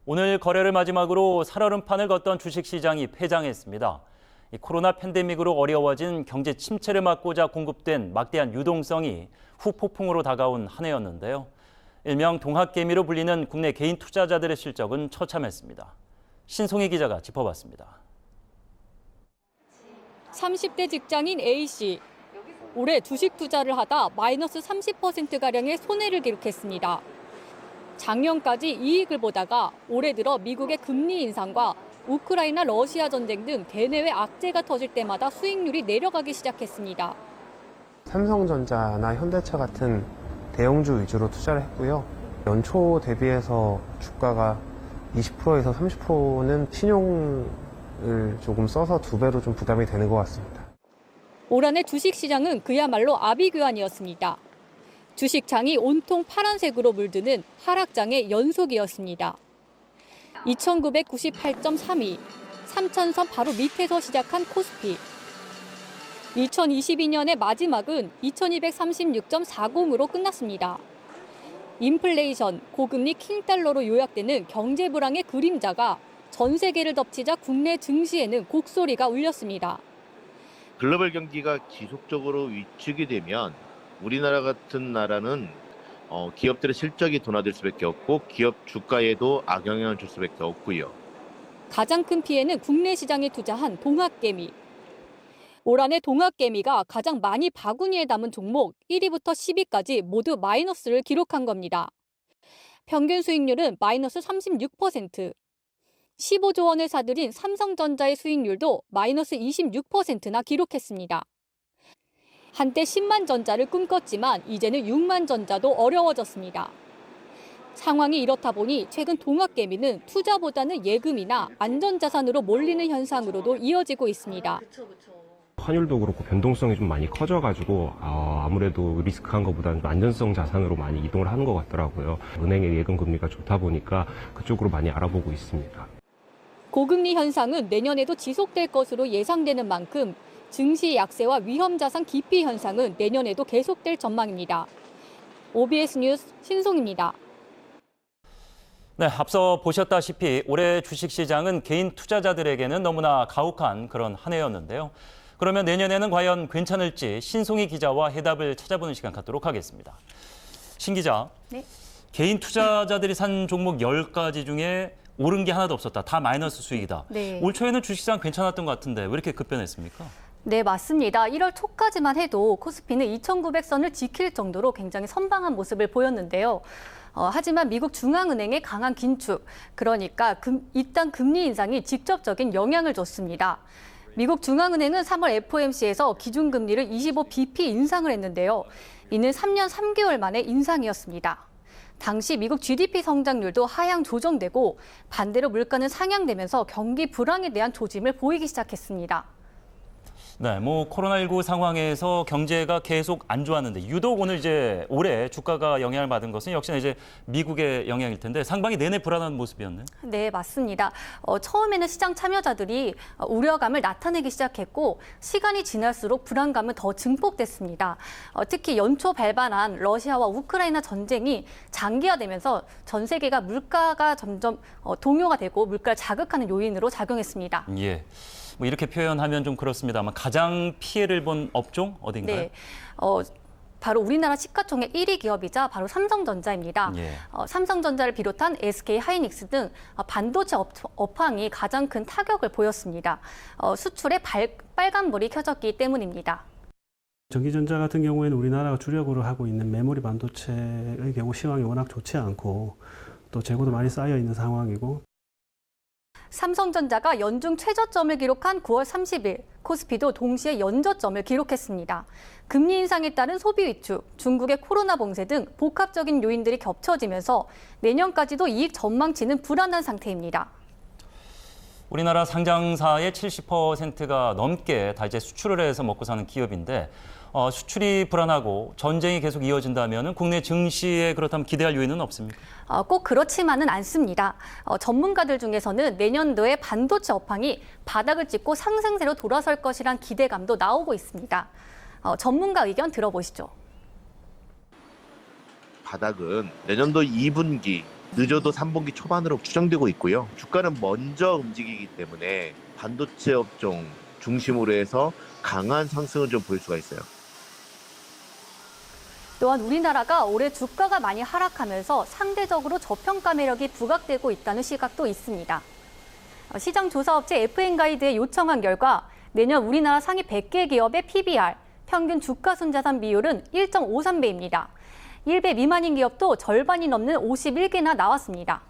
오늘 거래를 마지막으로 살얼음판을 걷던 주식시장이 폐장했습니다. 코로나 팬데믹으로 어려워진 경제 침체를 막고자 공급된 막대한 유동성이 후폭풍으로 다가온 한 해였는데요. 일명 동학개미로 불리는 국내 개인 투자자들의 실적은 처참했습니다. 신송희 기자가 짚어봤습니다. 30대 직장인 A씨. 올해 주식 투자를 하다 마이너스 30%가량의 손해를 기록했습니다. 작년까지 이익을 보다가 올해 들어 미국의 금리 인상과 우크라이나 러시아 전쟁 등 대내외 악재가 터질 때마다 수익률이 내려가기 시작했습니다. 삼성전자나 현대차 같은 대형주 위주로 투자를 했고요. 연초 대비해서 주가가 20%에서 30%는 신용을 조금 써서 2배로 좀 부담이 되는 것 같습니다. 올 한해 주식시장은 그야말로 아비규환이었습니다. 주식장이 온통 파란색으로 물드는 하락장의 연속이었습니다. 2998.32, 3,000선 바로 밑에서 시작한 코스피. 2022년의 마지막은 2236.40으로 끝났습니다. 인플레이션, 고금리 킹달러로 요약되는 경제 불황의 그림자가 전 세계를 덮치자 국내 증시에는 곡소리가 울렸습니다. 글로벌 경기가 지속적으로 위축이 되면 우리나라 같은 나라는 기업들의 실적이 둔화될 수밖에 없고 기업 주가에도 악영향을 줄 수밖에 없고요. 가장 큰 피해는 국내 시장에 투자한 동학개미. 올 한해 동학개미가 가장 많이 바구니에 담은 종목 1위부터 10위까지 모두 마이너스를 기록한 겁니다. 평균 수익률은 마이너스 36%. 15조 원을 사들인 삼성전자의 수익률도 마이너스 26%나 기록했습니다. 한때 10만 전자를 꿈꿨지만 이제는 6만 전자도 어려워졌습니다. 상황이 이렇다 보니 최근 동학개미는 투자보다는 예금이나 안전자산으로 몰리는 현상으로도 이어지고 있습니다. 환율도 그렇고 변동성이 좀 많이 커져가지고 아무래도 리스크한 것보다는 안전성 자산으로 많이 이동을 하는 것 같더라고요. 은행의 예금 금리가 좋다 보니까 그쪽으로 많이 알아보고 있습니다. 고금리 현상은 내년에도 지속될 것으로 예상되는 만큼 증시 약세와 위험자산 기피 현상은 내년에도 계속될 전망입니다. OBS 뉴스 신송입니다. 네, 앞서 보셨다시피 올해 주식시장은 개인 투자자들에게는 너무나 가혹한 그런 한 해였는데요. 그러면 내년에는 과연 괜찮을지 신송희 기자와 해답을 찾아보는 시간 갖도록 하겠습니다. 신 기자, 네. 개인 투자자들이 산 종목 10가지 중에 오른 게 하나도 없었다. 다 마이너스 수익이다. 네. 올 초에는 주식시장 괜찮았던 것 같은데 왜 이렇게 급변했습니까? 네, 맞습니다. 1월 초까지만 해도 코스피는 2,900선을 지킬 정도로 굉장히 선방한 모습을 보였는데요. 하지만 미국 중앙은행의 강한 긴축, 그러니까 일단 금리 인상이 직접적인 영향을 줬습니다. 미국 중앙은행은 3월 FOMC에서 기준금리를 25bp 인상을 했는데요. 이는 3년 3개월 만의 인상이었습니다. 당시 미국 GDP 성장률도 하향 조정되고 반대로 물가는 상향되면서 경기 불황에 대한 조짐을 보이기 시작했습니다. 네, 코로나19 상황에서 경제가 계속 안 좋았는데 유독 오늘 올해 주가가 영향을 받은 것은 역시나 미국의 영향일 텐데 상반기 내내 불안한 모습이었네요. 네, 맞습니다. 처음에는 시장 참여자들이 우려감을 나타내기 시작했고 시간이 지날수록 불안감은 더 증폭됐습니다. 특히 연초 발발한 러시아와 우크라이나 전쟁이 장기화되면서 전 세계가 물가가 점점 동요가 되고 물가를 자극하는 요인으로 작용했습니다. 예. 이렇게 표현하면 좀 그렇습니다만 가장 피해를 본 업종 어딘가요? 네, 바로 우리나라 시가총액 1위 기업이자 바로 삼성전자입니다. 예. 삼성전자를 비롯한 SK하이닉스 등 반도체 업황이 가장 큰 타격을 보였습니다. 수출에 빨간불이 켜졌기 때문입니다. 전기전자 같은 경우에는 우리나라가 주력으로 하고 있는 메모리 반도체의 경우 시황이 워낙 좋지 않고 또 재고도 많이 쌓여 있는 상황이고 삼성전자가 연중 최저점을 기록한 9월 30일, 코스피도 동시에 연저점을 기록했습니다. 금리 인상에 따른 소비 위축, 중국의 코로나 봉쇄 등 복합적인 요인들이 겹쳐지면서 내년까지도 이익 전망치는 불안한 상태입니다. 우리나라 상장사의 70%가 넘게 다 수출을 해서 먹고 사는 기업인데 수출이 불안하고 전쟁이 계속 이어진다면 국내 증시에 그렇다면 기대할 요인은 없습니까? 꼭 그렇지만은 않습니다. 전문가들 중에서는 내년도에 반도체 업황이 바닥을 찍고 상승세로 돌아설 것이란 기대감도 나오고 있습니다. 전문가 의견 들어보시죠. 바닥은 내년도 2분기 늦어도 3분기 초반으로 추정되고 있고요. 주가는 먼저 움직이기 때문에 반도체 업종 중심으로 해서 강한 상승을 좀 보일 수가 있어요. 또한 우리나라가 올해 주가가 많이 하락하면서 상대적으로 저평가 매력이 부각되고 있다는 시각도 있습니다. 시장 조사업체 FN가이드에 요청한 결과 내년 우리나라 상위 100개 기업의 PBR, 평균 주가 순자산 비율은 1.53배입니다. 1배 미만인 기업도 절반이 넘는 51개나 나왔습니다.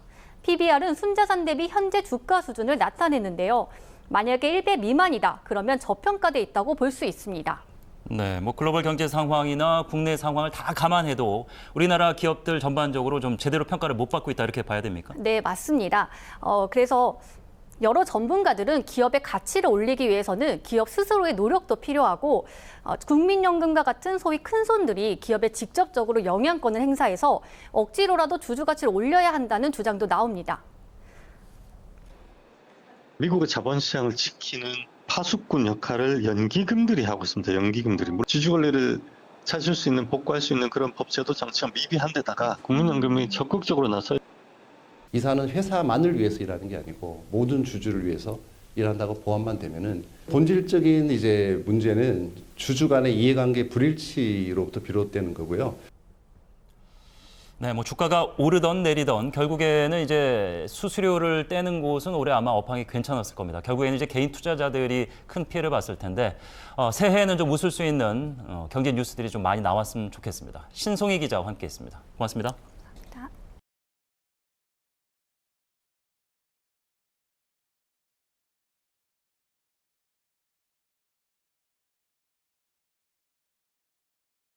PBR은 순자산 대비 현재 주가 수준을 나타내는데요. 만약에 1배 미만이다, 그러면 저평가돼 있다고 볼 수 있습니다. 네, 뭐 글로벌 경제 상황이나 국내 상황을 다 감안해도 우리나라 기업들 전반적으로 좀 제대로 평가를 못 받고 있다 이렇게 봐야 됩니까? 네, 맞습니다. 그래서 여러 전문가들은 기업의 가치를 올리기 위해서는 기업 스스로의 노력도 필요하고 국민연금과 같은 소위 큰손들이 기업에 직접적으로 영향권을 행사해서 억지로라도 주주 가치를 올려야 한다는 주장도 나옵니다. 미국의 자본시장을 지키는 파수꾼 역할을 연기금들이 하고 있습니다. 연기금들이. 주주 권리를 찾을 수 있는, 복구할 수 있는 그런 법제도 장치가 미비한 데다가 국민연금이 적극적으로 나서 이사는 회사만을 위해서 일하는 게 아니고 모든 주주를 위해서 일한다고 보완만 되면은 본질적인 이제 문제는 주주 간의 이해관계 불일치로부터 비롯되는 거고요. 네, 뭐 주가가 오르던 내리던 결국에는 이제 수수료를 떼는 곳은 올해 아마 업황이 괜찮았을 겁니다. 결국에는 이제 개인 투자자들이 큰 피해를 봤을 텐데 새해에는 좀 웃을 수 있는 경제 뉴스들이 좀 많이 나왔으면 좋겠습니다. 신송희 기자와 함께했습니다. 고맙습니다.